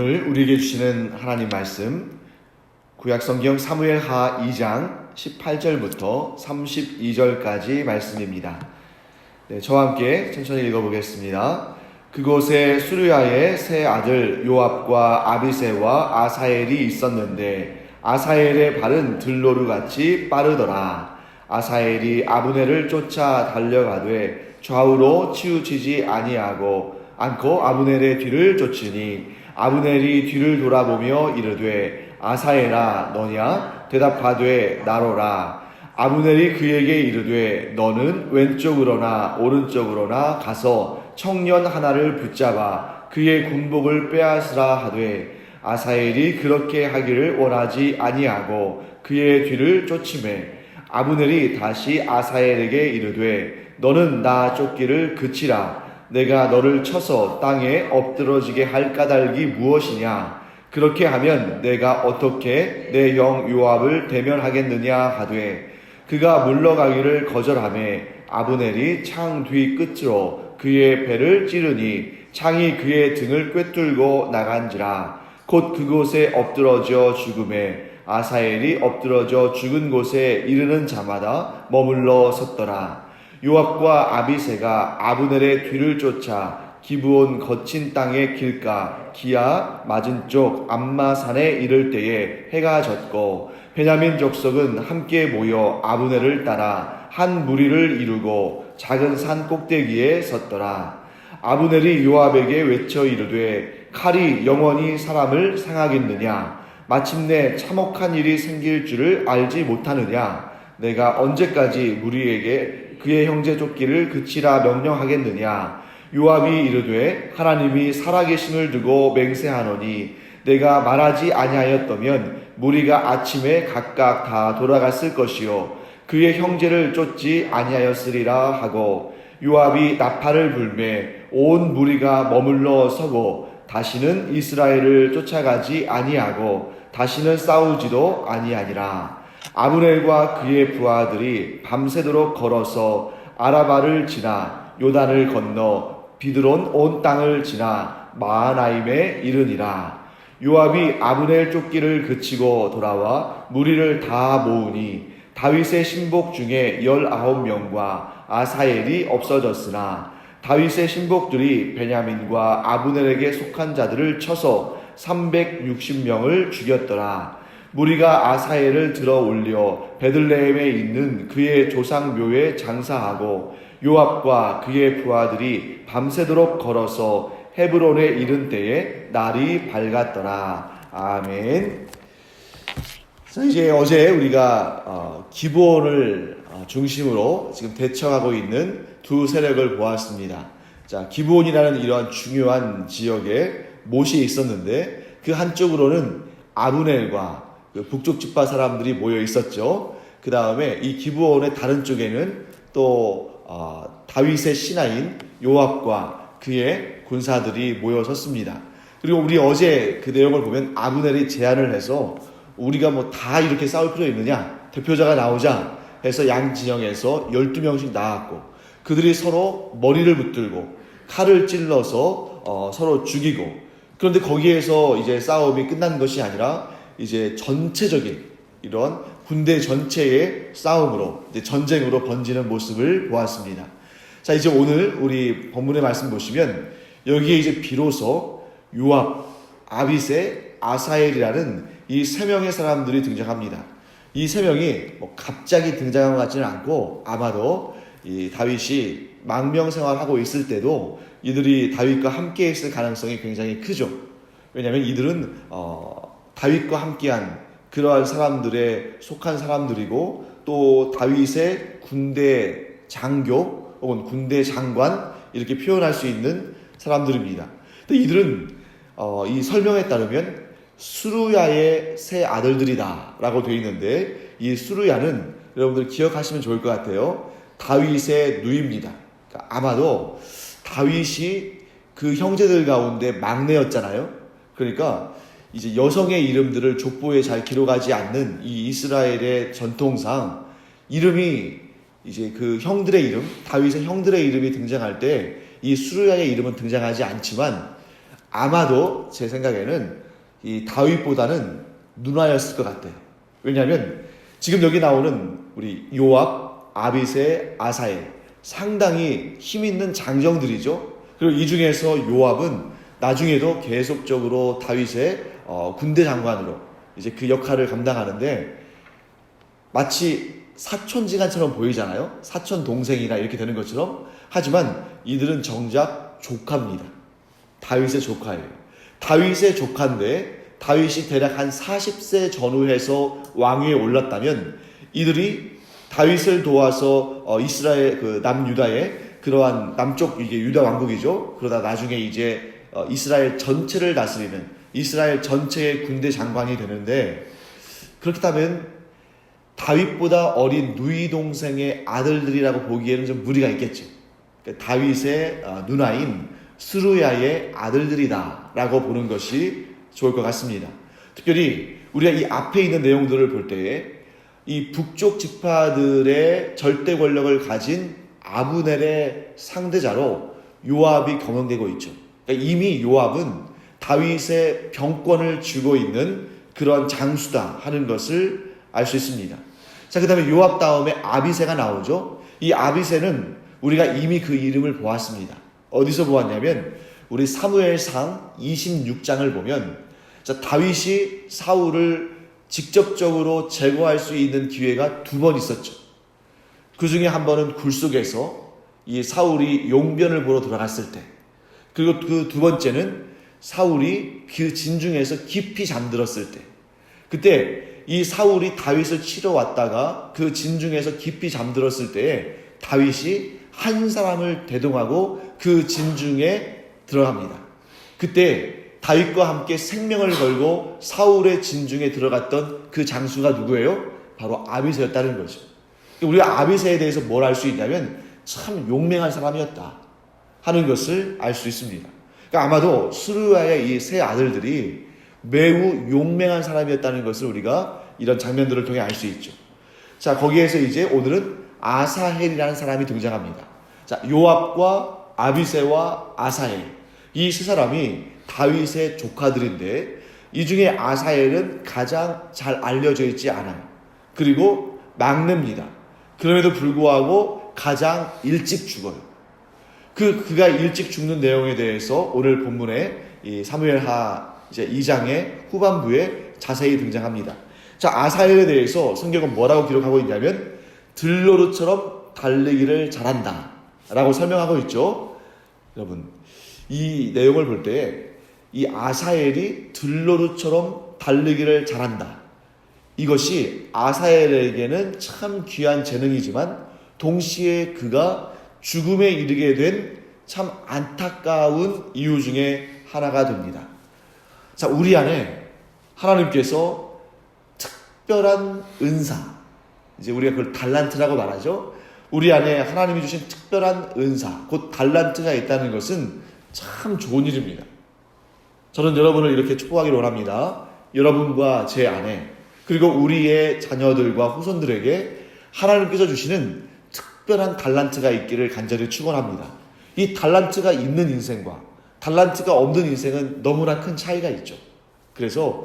오늘 우리에게 주시는 하나님 말씀 구약성경 사무엘하 2장 18절부터 32절까지 말씀입니다. 저와 함께 천천히 읽어보겠습니다. 그곳에 수르야의 세 아들 요압과 아비새와 아사엘이 있었는데 아사엘의 발은 들노루같이 빠르더라. 아사엘이 아브넬을 쫓아 달려가되 좌우로 치우치지 않고 아브넬의 뒤를 쫓으니 아브넬이 뒤를 돌아보며 이르되 아사엘아 너냐? 대답하되 나로라. 아브넬이 그에게 이르되 너는 왼쪽으로나 오른쪽으로나 가서 청년 하나를 붙잡아 그의 군복을 빼앗으라 하되 아사엘이 그렇게 하기를 원하지 아니하고 그의 뒤를 쫓으매 아브넬이 다시 아사엘에게 이르되 너는 나 쫓기를 그치라. 내가 너를 쳐서 땅에 엎드러지게 할 까닭이 무엇이냐? 그렇게 하면 내가 어떻게 내 형 요압을 대면하겠느냐 하되 그가 물러가기를 거절하매 아브넬이 창 뒤 끝으로 그의 배를 찌르니 창이 그의 등을 꿰뚫고 나간지라. 곧 그곳에 엎드러져 죽음에 아사엘이 엎드러져 죽은 곳에 이르는 자마다 머물러 섰더라. 요압과 아비새가 아브넬의 뒤를 쫓아 기브온 거친 땅의 길가 기아 맞은 쪽 암마산에 이를 때에 해가 졌고 베냐민 족속은 함께 모여 아브넬을 따라 한 무리를 이루고 작은 산 꼭대기에 섰더라. 아브넬이 요압에게 외쳐 이르되 칼이 영원히 사람을 상하겠느냐? 마침내 참혹한 일이 생길 줄을 알지 못하느냐? 내가 언제까지 무리에게 그의 형제 쫓기를 그치라 명령하겠느냐? 요압이 이르되 하나님이 살아계심을 두고 맹세하노니 내가 말하지 아니하였다면 무리가 아침에 각각 다 돌아갔을 것이요 그의 형제를 쫓지 아니하였으리라 하고 요압이 나팔을 불매 온 무리가 머물러 서고 다시는 이스라엘을 쫓아가지 아니하고 다시는 싸우지도 아니하니라. 아브넬과 그의 부하들이 밤새도록 걸어서 아라바를 지나 요단을 건너 비드론 온 땅을 지나 마하나임에 이르니라. 요압이 아브넬 쫓기를 그치고 돌아와 무리를 다 모으니 다윗의 신복 중에 19명과 아사엘이 없어졌으나 다윗의 신복들이 베냐민과 아브넬에게 속한 자들을 쳐서 360명을 죽였더라. 무리가 아사엘을 들어 올려 베들레헴에 있는 그의 조상 묘에 장사하고 요압과 그의 부하들이 밤새도록 걸어서 헤브론에 이른 때에 날이 밝았더라. 아멘. 자, 이제 어제 우리가 기브온을 중심으로 지금 대처하고 있는 두 세력을 보았습니다. 자, 기브온이라는 이러한 중요한 지역에 못이 있었는데 그 한쪽으로는 아브넬과 그 북쪽 지파 사람들이 모여 있었죠. 그 다음에 이 기브온의 다른 쪽에는 또 다윗의 신하인 요압과 그의 군사들이 모여 섰습니다. 그리고 우리 어제 그 내용을 보면 아브넬이 제안을 해서 우리가 뭐 다 이렇게 싸울 필요 있느냐? 대표자가 나오자 해서 양 진영에서 12명씩 나왔고 그들이 서로 머리를 붙들고 칼을 찔러서 서로 죽이고 그런데 거기에서 이제 싸움이 끝난 것이 아니라 이제 전체적인 이런 군대 전체의 싸움으로 이제 전쟁으로 번지는 모습을 보았습니다. 자, 이제 오늘 우리 본문의 말씀 보시면 여기에 이제 비로소 요압, 아비새, 아사엘이라는 이 세 명의 사람들이 등장합니다. 이 세 명이 뭐 갑자기 등장한 것 같지는 않고 아마도 이 다윗이 망명생활하고 있을 때도 이들이 다윗과 함께 있을 가능성이 굉장히 크죠. 왜냐하면 이들은 다윗과 함께한 그러한 사람들에 속한 사람들이고 또 다윗의 군대 장교 혹은 군대 장관 이렇게 표현할 수 있는 사람들입니다. 근데 이들은 이 설명에 따르면 수르야의 세 아들들이다 라고 되어 있는데 이 수르야는 여러분들 기억하시면 좋을 것 같아요. 다윗의 누이입니다. 그러니까 아마도 다윗이 그 형제들 가운데 막내였잖아요. 그러니까 이제 여성의 이름들을 족보에 잘 기록하지 않는 이 이스라엘의 전통상 이름이 이제 그 형들의 이름, 다윗의 형들의 이름이 등장할 때 이 수르야의 이름은 등장하지 않지만 아마도 제 생각에는 이 다윗보다는 누나였을 것 같아요. 왜냐하면 지금 여기 나오는 우리 요압, 아비새, 아사엘 상당히 힘 있는 장정들이죠. 그리고 이 중에서 요압은 나중에도 계속적으로 다윗의 군대 장관으로 이제 그 역할을 감당하는데 마치 사촌지간처럼 보이잖아요. 사촌 동생이나 이렇게 되는 것처럼. 하지만 이들은 정작 조카입니다. 다윗의 조카예요. 다윗의 조카인데 다윗이 대략 한 40세 전후해서 왕위에 올랐다면 이들이 다윗을 도와서 이스라엘 그 남유다의 그러한 남쪽 이게 유다 왕국이죠. 그러다 나중에 이제 이스라엘 전체를 다스리는 이스라엘 전체의 군대 장관이 되는데 그렇다면 다윗보다 어린 누이 동생의 아들들이라고 보기에는 좀 무리가 있겠죠. 그러니까 다윗의 누나인 스루야의 아들들이다라고 보는 것이 좋을 것 같습니다. 특별히 우리가 이 앞에 있는 내용들을 볼 때에 이 북쪽 지파들의 절대 권력을 가진 아브넬의 상대자로 요압이 거명되고 있죠. 그러니까 이미 요압은 다윗의 병권을 쥐고 있는 그런 장수다 하는 것을 알 수 있습니다. 자, 그 다음에 요압 다음에 아비새가 나오죠. 이 아비새는 우리가 이미 그 이름을 보았습니다. 어디서 보았냐면 우리 사무엘상 26장을 보면 자, 다윗이 사울을 직접적으로 제거할 수 있는 기회가 두 번 있었죠. 그 중에 한 번은 굴 속에서 이 사울이 용변을 보러 돌아갔을 때, 그리고 그 두 번째는 사울이 그 진중에서 깊이 잠들었을 때, 그때 이 사울이 다윗을 치러 왔다가 그 진중에서 깊이 잠들었을 때에 다윗이 한 사람을 대동하고 그 진중에 들어갑니다. 그때 다윗과 함께 생명을 걸고 사울의 진중에 들어갔던 그 장수가 누구예요? 바로 아비새였다는 거죠. 우리가 아비새에 대해서 뭘 알 수 있냐면 참 용맹한 사람이었다 하는 것을 알 수 있습니다. 그러니까 아마도 스루야의 이 세 아들들이 매우 용맹한 사람이었다는 것을 우리가 이런 장면들을 통해 알 수 있죠. 자, 거기에서 이제 오늘은 아사헬이라는 사람이 등장합니다. 자, 요압과 아비새와 아사헬, 이 세 사람이 다윗의 조카들인데 이 중에 아사헬은 가장 잘 알려져 있지 않아요. 그리고 막내입니다. 그럼에도 불구하고 가장 일찍 죽어요. 그가 일찍 죽는 내용에 대해서 오늘 본문에 이 사무엘하 이제 2장의 후반부에 자세히 등장합니다. 자, 아사헬에 대해서 성경은 뭐라고 기록하고 있냐면 들노루처럼 달리기를 잘한다 라고 설명하고 있죠. 여러분, 이 내용을 볼 때 이 아사헬이 들노루처럼 달리기를 잘한다, 이것이 아사헬에게는 참 귀한 재능이지만 동시에 그가 죽음에 이르게 된 참 안타까운 이유 중에 하나가 됩니다. 자, 우리 안에 하나님께서 특별한 은사, 이제 우리가 그걸 달란트라고 말하죠. 우리 안에 하나님이 주신 특별한 은사, 곧 달란트가 있다는 것은 참 좋은 일입니다. 저는 여러분을 이렇게 축복하기를 원합니다. 여러분과 제 안에, 그리고 우리의 자녀들과 후손들에게 하나님께서 주시는 특별한 달란트가 있기를 간절히 축원합니다. 이 달란트가 있는 인생과 달란트가 없는 인생은 너무나 큰 차이가 있죠. 그래서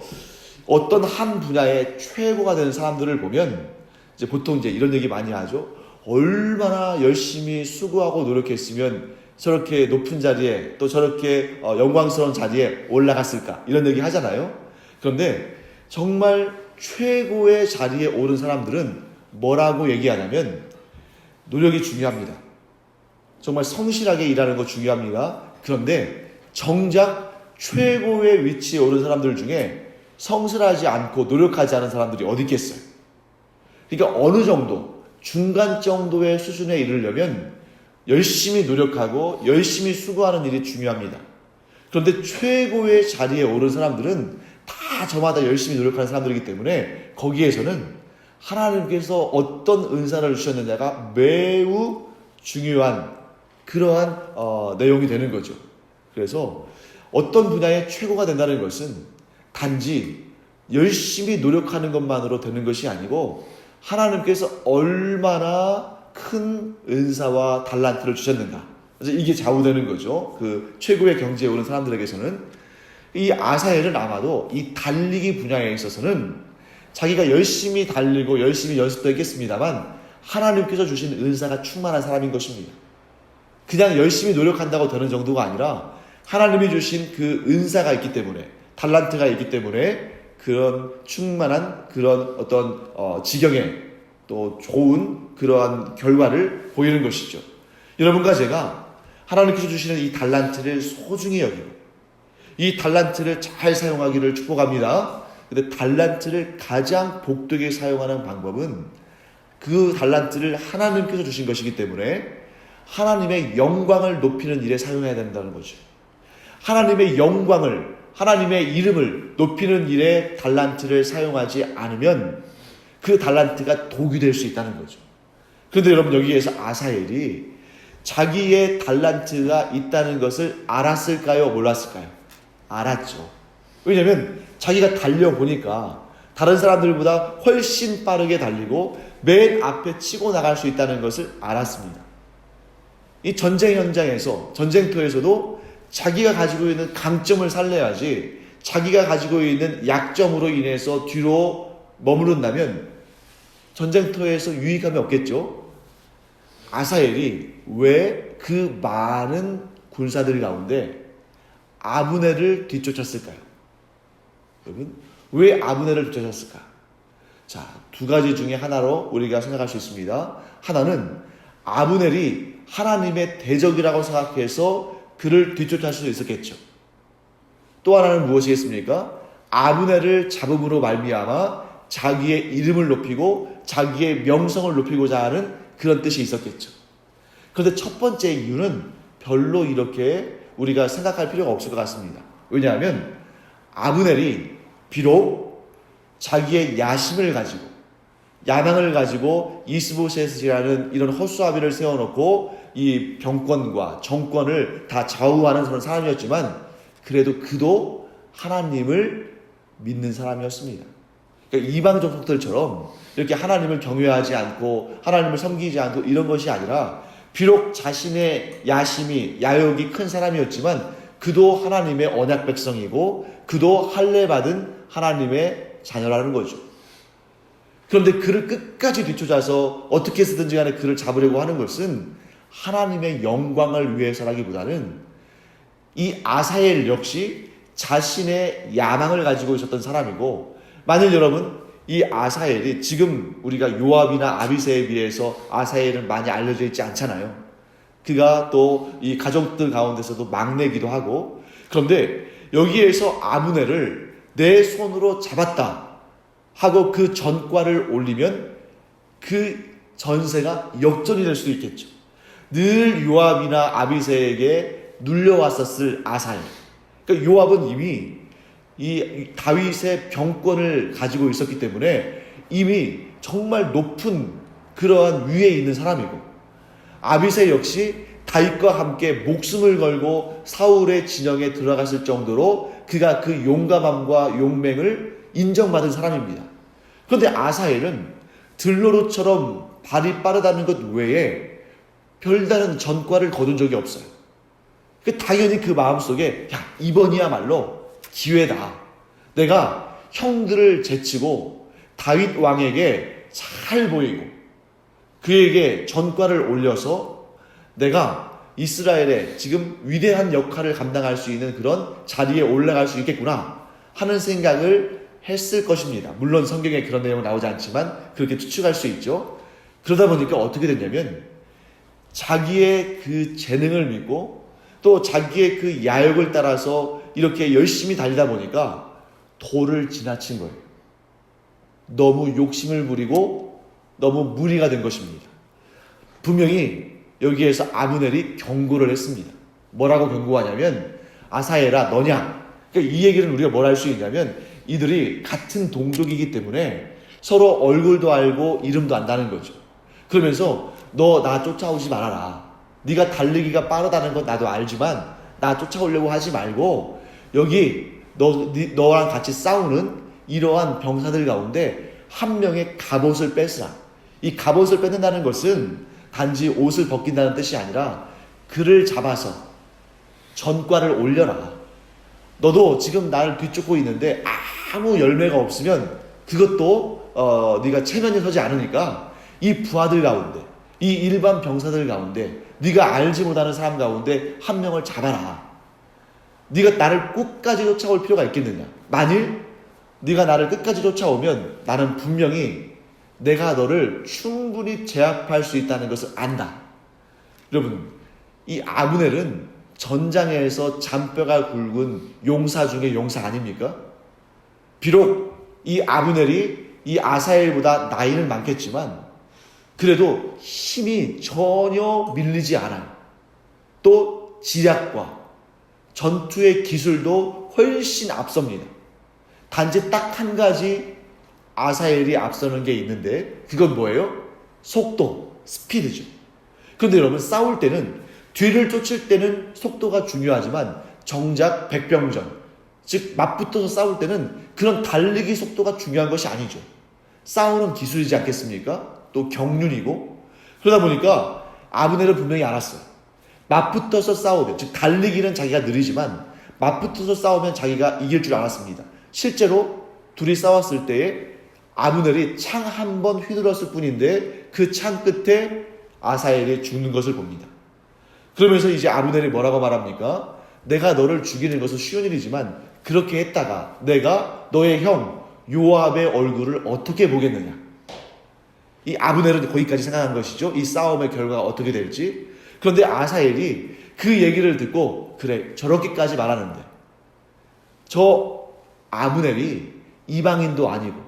어떤 한 분야의 최고가 되는 사람들을 보면 이제 보통 이제 이런 얘기 많이 하죠. 얼마나 열심히 수고하고 노력했으면 저렇게 높은 자리에, 또 저렇게 영광스러운 자리에 올라갔을까, 이런 얘기 하잖아요. 그런데 정말 최고의 자리에 오른 사람들은 뭐라고 얘기하냐면 노력이 중요합니다. 정말 성실하게 일하는 거 중요합니다. 그런데 정작 최고의 위치에 오른 사람들 중에 성실하지 않고 노력하지 않은 사람들이 어디 있겠어요? 그러니까 어느 정도, 중간 정도의 수준에 이르려면 열심히 노력하고 열심히 수고하는 일이 중요합니다. 그런데 최고의 자리에 오른 사람들은 다 저마다 열심히 노력하는 사람들이기 때문에 거기에서는 하나님께서 어떤 은사를 주셨느냐가 매우 중요한 그러한 내용이 되는 거죠. 그래서 어떤 분야의 최고가 된다는 것은 단지 열심히 노력하는 것만으로 되는 것이 아니고 하나님께서 얼마나 큰 은사와 달란트를 주셨는가, 그래서 이게 좌우되는 거죠. 그 최고의 경지에 오른 사람들에게서는. 이 아사엘은 아마도 이 달리기 분야에 있어서는 자기가 열심히 달리고 열심히 연습도 했겠습니다만 하나님께서 주신 은사가 충만한 사람인 것입니다. 그냥 열심히 노력한다고 되는 정도가 아니라 하나님이 주신 그 은사가 있기 때문에, 달란트가 있기 때문에 그런 충만한 그런 어떤 지경에 또 좋은 그러한 결과를 보이는 것이죠. 여러분과 제가 하나님께서 주시는 이 달란트를 소중히 여기고 이 달란트를 잘 사용하기를 축복합니다. 근데 달란트를 가장 복되게 사용하는 방법은 그 달란트를 하나님께서 주신 것이기 때문에 하나님의 영광을 높이는 일에 사용해야 된다는 거죠. 하나님의 영광을, 하나님의 이름을 높이는 일에 달란트를 사용하지 않으면 그 달란트가 독이 될 수 있다는 거죠. 그런데 여러분, 여기에서 아사엘이 자기의 달란트가 있다는 것을 알았을까요? 몰랐을까요? 알았죠. 왜냐하면 자기가 달려보니까 다른 사람들보다 훨씬 빠르게 달리고 맨 앞에 치고 나갈 수 있다는 것을 알았습니다. 이 전쟁 현장에서, 전쟁터에서도 자기가 가지고 있는 강점을 살려야지 자기가 가지고 있는 약점으로 인해서 뒤로 머무른다면 전쟁터에서 유익함이 없겠죠. 아사엘이 왜 그 많은 군사들 가운데 아브넬을 뒤쫓았을까요? 여러분, 왜 아브넬을 뒤쫓았을까? 자, 두 가지 중에 하나로 우리가 생각할 수 있습니다. 하나는 아브넬이 하나님의 대적이라고 생각해서 그를 뒤쫓을 수도 있었겠죠. 또 하나는 무엇이겠습니까? 아브넬을 잡음으로 말미암아 자기의 이름을 높이고 자기의 명성을 높이고자 하는 그런 뜻이 있었겠죠. 그런데 첫 번째 이유는 별로 이렇게 우리가 생각할 필요가 없을 것 같습니다. 왜냐하면 아브넬이 비록 자기의 야심을 가지고 야망을 가지고 이스보셋이라는 이런 허수아비를 세워놓고 이 병권과 정권을 다 좌우하는 그런 사람이었지만 그래도 그도 하나님을 믿는 사람이었습니다. 그러니까 이방 종족들처럼 이렇게 하나님을 경외하지 않고 하나님을 섬기지 않고 이런 것이 아니라 비록 자신의 야심이 야욕이 큰 사람이었지만 그도 하나님의 언약 백성이고 그도 할례받은 하나님의 자녀라는 거죠. 그런데 그를 끝까지 뒤쫓아서 어떻게 해서든지 간에 그를 잡으려고 하는 것은 하나님의 영광을 위해서라기보다는 이 아사엘 역시 자신의 야망을 가지고 있었던 사람이고, 만일 여러분 이 아사엘이, 지금 우리가 요압이나 아비새에 비해서 아사엘은 많이 알려져 있지 않잖아요. 그가 또 이 가족들 가운데서도 막내기도 하고, 그런데 여기에서 아브넬을 내 손으로 잡았다 하고 그 전과를 올리면 그 전세가 역전이 될 수도 있겠죠. 늘 요압이나 아비새에게 눌려왔었을 아사엘. 그러니까 요압은 이미 이 다윗의 병권을 가지고 있었기 때문에 이미 정말 높은 그러한 위에 있는 사람이고, 아비새 역시 다윗과 함께 목숨을 걸고 사울의 진영에 들어갔을 정도로 그가 그 용감함과 용맹을 인정받은 사람입니다. 그런데 아사엘은 들로루처럼 발이 빠르다는 것 외에 별다른 전과를 거둔 적이 없어요. 당연히 그 마음속에 이번이야말로 기회다. 내가 형들을 제치고 다윗 왕에게 잘 보이고 그에게 전과를 올려서 내가 이스라엘의 지금 위대한 역할을 감당할 수 있는 그런 자리에 올라갈 수 있겠구나 하는 생각을 했을 것입니다. 물론 성경에 그런 내용은 나오지 않지만 그렇게 추측할 수 있죠. 그러다 보니까 어떻게 됐냐면 자기의 그 재능을 믿고 또 자기의 그 야욕을 따라서 이렇게 열심히 달리다 보니까 도를 지나친 거예요. 너무 욕심을 부리고 너무 무리가 된 것입니다. 분명히 여기에서 아브넬이 경고를 했습니다. 뭐라고 경고하냐면, 아사엘아 너냐. 그러니까 이 얘기는 우리가 뭘 할 수 있냐면, 이들이 같은 동족이기 때문에 서로 얼굴도 알고 이름도 안다는 거죠. 그러면서 너 나 쫓아오지 말아라. 네가 달리기가 빠르다는 건 나도 알지만 나 쫓아오려고 하지 말고 여기 너랑 같이 싸우는 이러한 병사들 가운데 한 명의 갑옷을 뺏으라. 이 갑옷을 뺏는다는 것은 단지 옷을 벗긴다는 뜻이 아니라 그를 잡아서 전과를 올려라. 너도 지금 나를 뒤쫓고 있는데 아무 열매가 없으면 그것도 네가 체면에 서지 않으니까 이 부하들 가운데, 이 일반 병사들 가운데, 네가 알지 못하는 사람 가운데 한 명을 잡아라. 네가 나를 끝까지 쫓아올 필요가 있겠느냐? 만일 네가 나를 끝까지 쫓아오면 나는 분명히 내가 너를 충분히 제압할 수 있다는 것을 안다. 여러분, 이 아브넬은 전장에서 잔뼈가 굵은 용사 중에 용사 아닙니까? 비록 이 아브넬이 이 아사엘보다 나이는 많겠지만 그래도 힘이 전혀 밀리지 않아요. 또 지략과 전투의 기술도 훨씬 앞섭니다. 단지 딱 한 가지 아사엘이 앞서는 게 있는데 그건 뭐예요? 속도, 스피드죠. 그런데 여러분, 싸울 때는, 뒤를 쫓을 때는 속도가 중요하지만 정작 백병전, 즉 맞붙어서 싸울 때는 그런 달리기 속도가 중요한 것이 아니죠. 싸우는 기술이지 않겠습니까? 또 경륜이고. 그러다 보니까 아브넬은 분명히 알았어요. 맞붙어서 싸우면, 즉 달리기는 자기가 느리지만 맞붙어서 싸우면 자기가 이길 줄 알았습니다. 실제로 둘이 싸웠을 때에 아브넬이 창 한 번 휘둘렀을 뿐인데 그 창 끝에 아사엘이 죽는 것을 봅니다. 그러면서 이제 아브넬이 뭐라고 말합니까? 내가 너를 죽이는 것은 쉬운 일이지만 그렇게 했다가 내가 너의 형 요압의 얼굴을 어떻게 보겠느냐. 이 아브넬은 거기까지 생각한 것이죠. 이 싸움의 결과가 어떻게 될지. 그런데 아사엘이 그 얘기를 듣고, 그래, 저렇게까지 말하는데 저 아브넬이 이방인도 아니고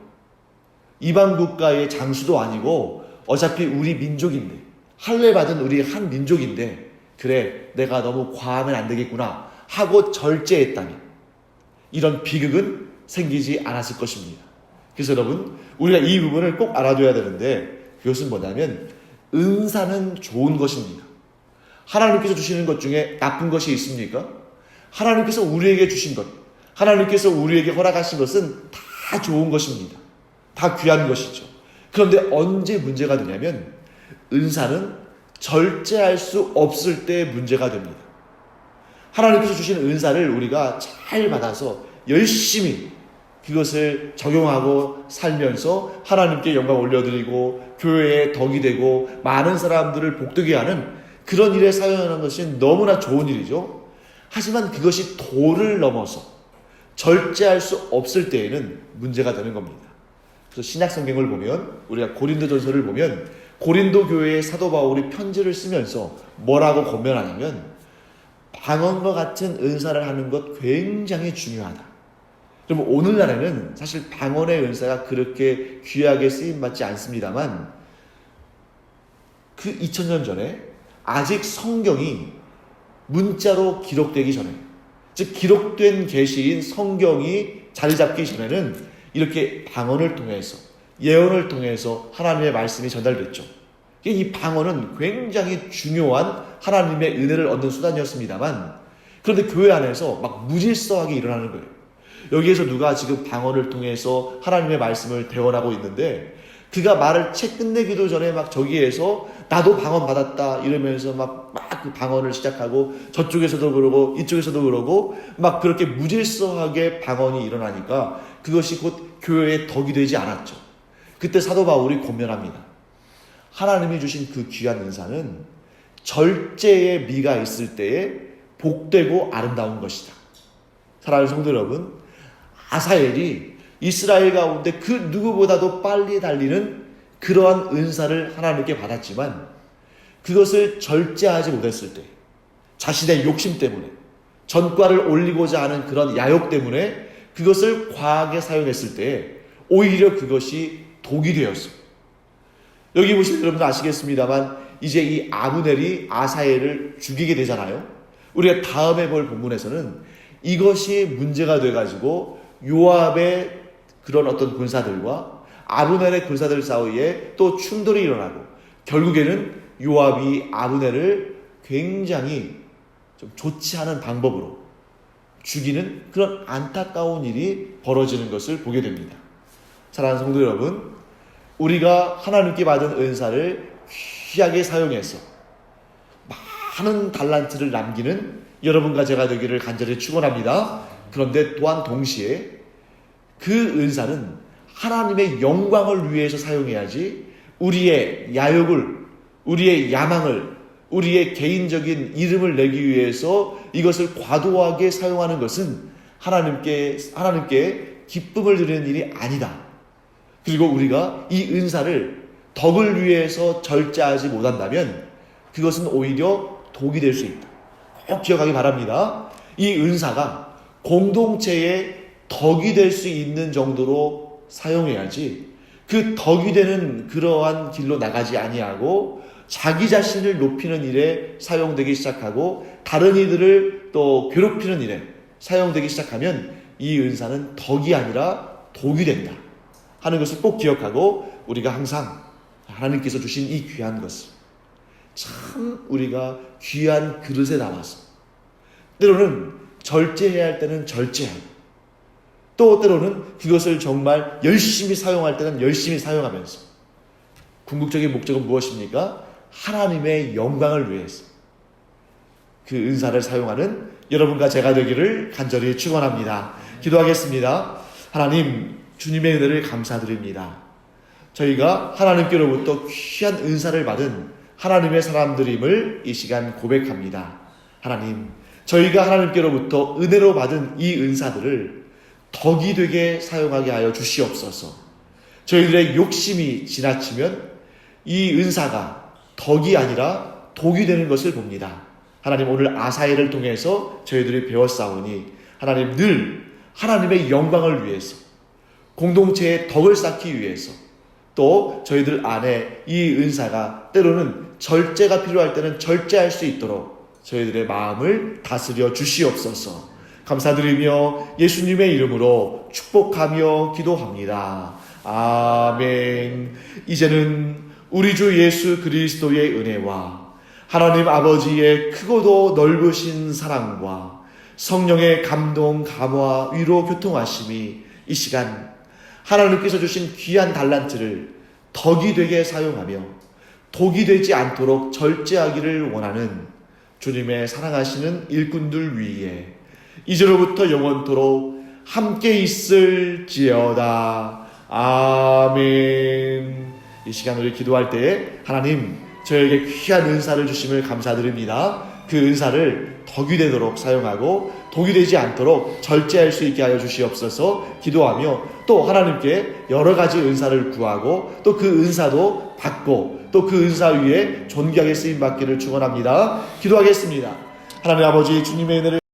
이방 국가의 장수도 아니고 어차피 우리 민족인데, 할례받은 우리 한 민족인데, 그래, 내가 너무 과하면 안 되겠구나 하고 절제했다면 이런 비극은 생기지 않았을 것입니다. 그래서 여러분, 우리가 이 부분을 꼭 알아둬야 되는데, 그것은 뭐냐면 은사는 좋은 것입니다. 하나님께서 주시는 것 중에 나쁜 것이 있습니까? 하나님께서 우리에게 주신 것, 하나님께서 우리에게 허락하신 것은 다 좋은 것입니다. 다 귀한 것이죠. 그런데 언제 문제가 되냐면 은사는 절제할 수 없을 때 문제가 됩니다. 하나님께서 주신 은사를 우리가 잘 받아서 열심히 그것을 적용하고 살면서 하나님께 영광 올려드리고 교회에 덕이 되고 많은 사람들을 복되게 하는 그런 일에 사용하는 것이 너무나 좋은 일이죠. 하지만 그것이 도를 넘어서 절제할 수 없을 때에는 문제가 되는 겁니다. 그래서 신약 성경을 보면, 우리가 고린도전서를 보면 고린도 교회의 사도 바울이 편지를 쓰면서 뭐라고 권면하냐면, 방언과 같은 은사를 하는 것 굉장히 중요하다. 그럼 오늘날에는 사실 방언의 은사가 그렇게 귀하게 쓰임받지 않습니다만, 그 2000년 전에 아직 성경이 문자로 기록되기 전에, 즉 기록된 계시인 성경이 자리 잡기 전에는 이렇게 방언을 통해서, 예언을 통해서 하나님의 말씀이 전달됐죠. 이 방언은 굉장히 중요한 하나님의 은혜를 얻는 수단이었습니다만, 그런데 교회 안에서 막 무질서하게 일어나는 거예요. 여기에서 누가 지금 방언을 통해서 하나님의 말씀을 대언하고 있는데, 그가 말을 채 끝내기도 전에 막 저기에서 나도 방언 받았다 이러면서 막 그 방언을 시작하고, 저쪽에서도 그러고 이쪽에서도 그러고 막 그렇게 무질서하게 방언이 일어나니까 그것이 곧 교회의 덕이 되지 않았죠. 그때 사도 바울이 권면합니다. 하나님이 주신 그 귀한 은사는 절제의 미가 있을 때에 복되고 아름다운 것이다. 사랑하는 성도 여러분, 아사엘이 이스라엘 가운데 그 누구보다도 빨리 달리는 그러한 은사를 하나님께 받았지만, 그것을 절제하지 못했을 때, 자신의 욕심 때문에, 전과를 올리고자 하는 그런 야욕 때문에 그것을 과하게 사용했을 때 오히려 그것이 독이 되었습니다. 여기 보시면 여러분 아시겠습니다만, 이제 이 아브넬이 아사엘을 죽이게 되잖아요. 우리가 다음에 볼 본문에서는 이것이 문제가 돼가지고 요압의 그런 어떤 군사들과 아브넬의 군사들 사이에 또 충돌이 일어나고, 결국에는 요압이 아브넬을 굉장히 좀 좋지 않은 방법으로 죽이는 그런 안타까운 일이 벌어지는 것을 보게 됩니다. 사랑하는 성도 여러분, 우리가 하나님께 받은 은사를 귀하게 사용해서 많은 달란트를 남기는 여러분과 제가 되기를 간절히 축원합니다. 그런데 또한 동시에 그 은사는 하나님의 영광을 위해서 사용해야지 우리의 야욕을, 우리의 야망을, 우리의 개인적인 이름을 내기 위해서 이것을 과도하게 사용하는 것은 하나님께 기쁨을 드리는 일이 아니다. 그리고 우리가 이 은사를 덕을 위해서 절제하지 못한다면 그것은 오히려 독이 될 수 있다. 꼭 기억하기 바랍니다. 이 은사가 공동체의 덕이 될 수 있는 정도로 사용해야지 그 덕이 되는 그러한 길로 나가지 아니하고 자기 자신을 높이는 일에 사용되기 시작하고 다른 이들을 또 괴롭히는 일에 사용되기 시작하면 이 은사는 덕이 아니라 독이 된다 하는 것을 꼭 기억하고 우리가 항상 하나님께서 주신 이 귀한 것을 참 우리가 귀한 그릇에 담아서 때로는 절제해야 할 때는 절제하고 또 때로는 그것을 정말 열심히 사용할 때는 열심히 사용하면서 궁극적인 목적은 무엇입니까? 하나님의 영광을 위해서 그 은사를 사용하는 여러분과 제가 되기를 간절히 축원합니다. 기도하겠습니다. 하나님, 주님의 은혜를 감사드립니다. 저희가 하나님께로부터 귀한 은사를 받은 하나님의 사람들임을 이 시간 고백합니다. 하나님, 저희가 하나님께로부터 은혜로 받은 이 은사들을 덕이 되게 사용하게 하여 주시옵소서. 저희들의 욕심이 지나치면 이 은사가 덕이 아니라 독이 되는 것을 봅니다. 하나님, 오늘 아사엘을 통해서 저희들이 배웠사오니 하나님 늘 하나님의 영광을 위해서 공동체의 덕을 쌓기 위해서 또 저희들 안에 이 은사가 때로는 절제가 필요할 때는 절제할 수 있도록 저희들의 마음을 다스려 주시옵소서. 감사드리며 예수님의 이름으로 축복하며 기도합니다. 아멘. 이제는 우리 주 예수 그리스도의 은혜와 하나님 아버지의 크고도 넓으신 사랑과 성령의 감동, 감화, 위로, 교통하심이 이 시간 하나님께서 주신 귀한 달란트를 덕이 되게 사용하며 독이 되지 않도록 절제하기를 원하는 주님의 사랑하시는 일꾼들 위에 이제로부터 영원토록 함께 있을지어다. 아멘. 이 시간 우리 기도할 때에 하나님 저에게 귀한 은사를 주심을 감사드립니다. 그 은사를 덕이 되도록 사용하고 독이 되지 않도록 절제할 수 있게 하여 주시옵소서. 기도하며 또 하나님께 여러 가지 은사를 구하고 또 그 은사도 받고 또 그 은사 위에 존귀하게 쓰임받기를 축원합니다. 기도하겠습니다. 하나님 아버지, 주님의 은혜를